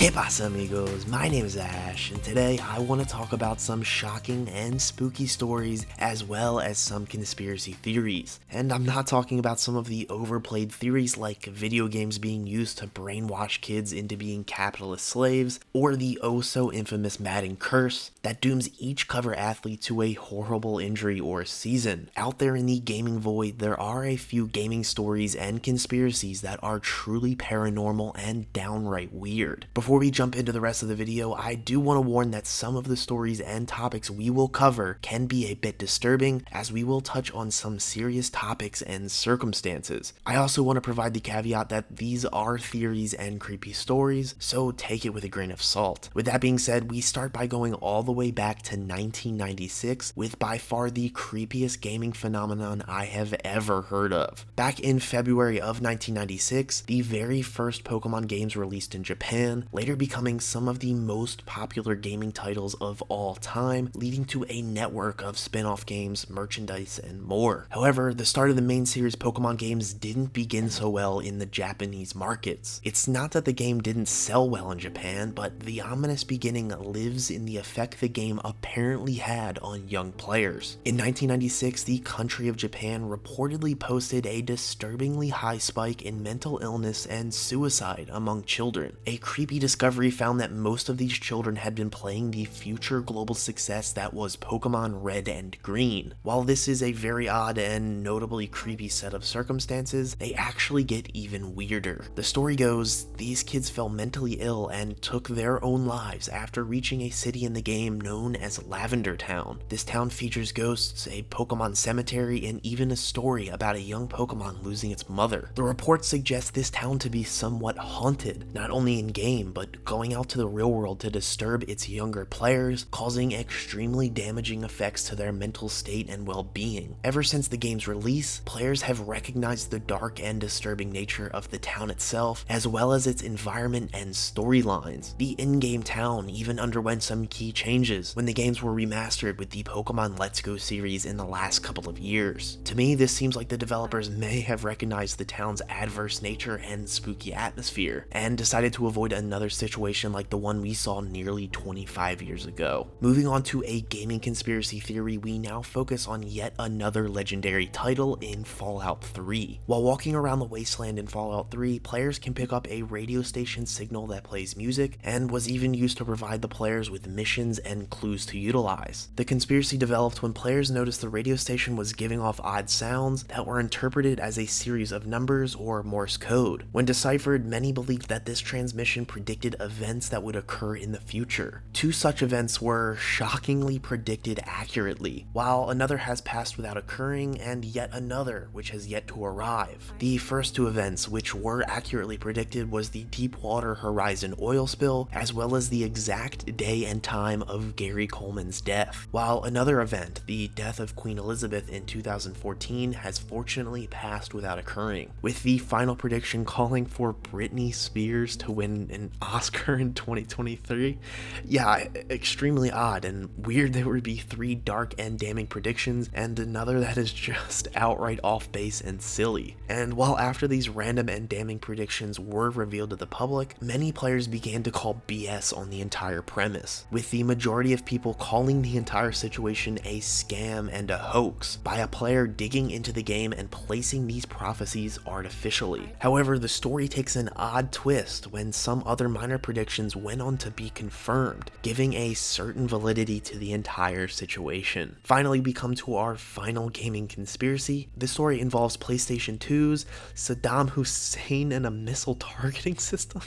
¿Qué pasa, amigos? My name is Ash, and today I want to talk about some shocking and spooky stories as well as some conspiracy theories. And I'm not talking about some of the overplayed theories like video games being used to brainwash kids into being capitalist slaves, or the oh-so-infamous Madden curse that dooms each cover athlete to a horrible injury or season. Out there in the gaming void, there are a few gaming stories and conspiracies that are truly paranormal and downright weird. Before we jump into the rest of the video, I do want to warn that some of the stories and topics we will cover can be a bit disturbing, as we will touch on some serious topics and circumstances. I also want to provide the caveat that these are theories and creepy stories, so take it with a grain of salt. With that being said, we start by going all the way back to 1996 with by far the creepiest gaming phenomenon I have ever heard of. Back in February of 1996, the very first Pokemon games released in Japan, later becoming some of the most popular gaming titles of all time, leading to a network of spin-off games, merchandise, and more. However, the start of the main series Pokemon games didn't begin so well in the Japanese markets. It's not that the game didn't sell well in Japan, but the ominous beginning lives in the effect the game apparently had on young players. In 1996, the country of Japan reportedly posted a disturbingly high spike in mental illness and suicide among children. A creepy discovery found that most of these children had been playing the future global success that was Pokemon Red and Green. While this is a very odd and notably creepy set of circumstances, they actually get even weirder. The story goes, these kids fell mentally ill and took their own lives after reaching a city in the game known as Lavender Town. This town features ghosts, a Pokemon cemetery, and even a story about a young Pokemon losing its mother. The reports suggest this town to be somewhat haunted, not only in game, but going out to the real world to disturb its younger players, causing extremely damaging effects to their mental state and well-being. Ever since the game's release, players have recognized the dark and disturbing nature of the town itself, as well as its environment and storylines. The in-game town even underwent some key changes when the games were remastered with the Pokemon Let's Go series in the last couple of years. To me, this seems like the developers may have recognized the town's adverse nature and spooky atmosphere, and decided to avoid another situation like the one we saw nearly 25 years ago. Moving on to a gaming conspiracy theory, we now focus on yet another legendary title in Fallout 3. While walking around the wasteland in Fallout 3, players can pick up a radio station signal that plays music, and was even used to provide the players with missions and clues to utilize. The conspiracy developed when players noticed the radio station was giving off odd sounds that were interpreted as a series of numbers or Morse code. When deciphered, many believed that this transmission predicted events that would occur in the future. Two such events were shockingly predicted accurately, while another has passed without occurring, and yet another which has yet to arrive. The first two events which were accurately predicted was the Deepwater Horizon oil spill, as well as the exact day and time of Gary Coleman's death, while another event, the death of Queen Elizabeth in 2014, has fortunately passed without occurring, with the final prediction calling for Britney Spears to win an Oscar in 2023. Yeah, extremely odd and weird. There would be three dark and damning predictions, and another that is just outright off base and silly. And while after these random and damning predictions were revealed to the public, many players began to call BS on the entire premise, with the majority of people calling the entire situation a scam and a hoax by a player digging into the game and placing these prophecies artificially. However, the story takes an odd twist when some other minor predictions went on to be confirmed, giving a certain validity to the entire situation. Finally, we come to our final gaming conspiracy. This story involves PlayStation 2's Saddam Hussein and a missile targeting system.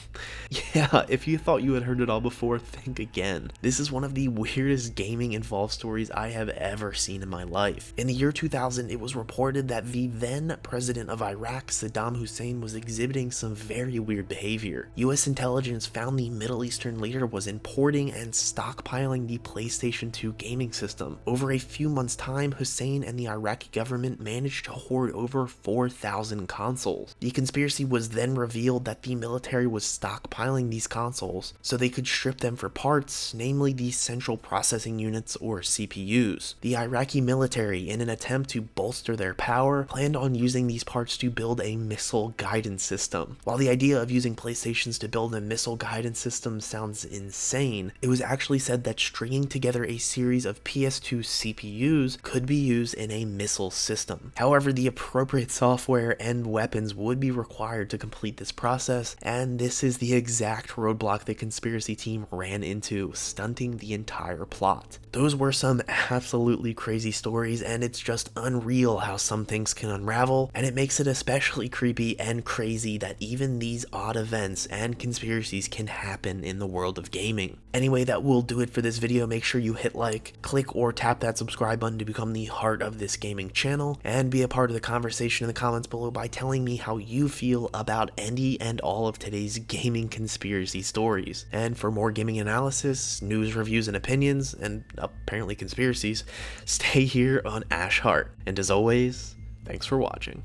Yeah, if you thought you had heard it all before, think again. This is one of the weirdest gaming involved stories I have ever seen in my life. In the year 2000, it was reported that the then president of Iraq, Saddam Hussein, was exhibiting some very weird behavior. US intelligence found the Middle Eastern leader was importing and stockpiling the PlayStation 2 gaming system. Over a few months' time, Hussein and the Iraqi government managed to hoard over 4,000 consoles. The conspiracy was then revealed that the military was stockpiling these consoles so they could strip them for parts, namely the central processing units or CPUs. The Iraqi military, in an attempt to bolster their power, planned on using these parts to build a missile guidance system. While the idea of using PlayStations to build a missile missile guidance system sounds insane, it was actually said that stringing together a series of PS2 CPUs could be used in a missile system. However, the appropriate software and weapons would be required to complete this process, and this is the exact roadblock the conspiracy team ran into, stunting the entire plot. Those were some absolutely crazy stories, and it's just unreal how some things can unravel, and it makes it especially creepy and crazy that even these odd events and conspiracies can happen in the world of gaming. Anyway, that will do it for this video. Make sure you hit like, click or tap that subscribe button to become the heart of this gaming channel, and be a part of the conversation in the comments below by telling me how you feel about any and all of today's gaming conspiracy stories. And for more gaming analysis, news, reviews, and opinions, and apparently conspiracies, stay here on Ash Heart. And as always, thanks for watching.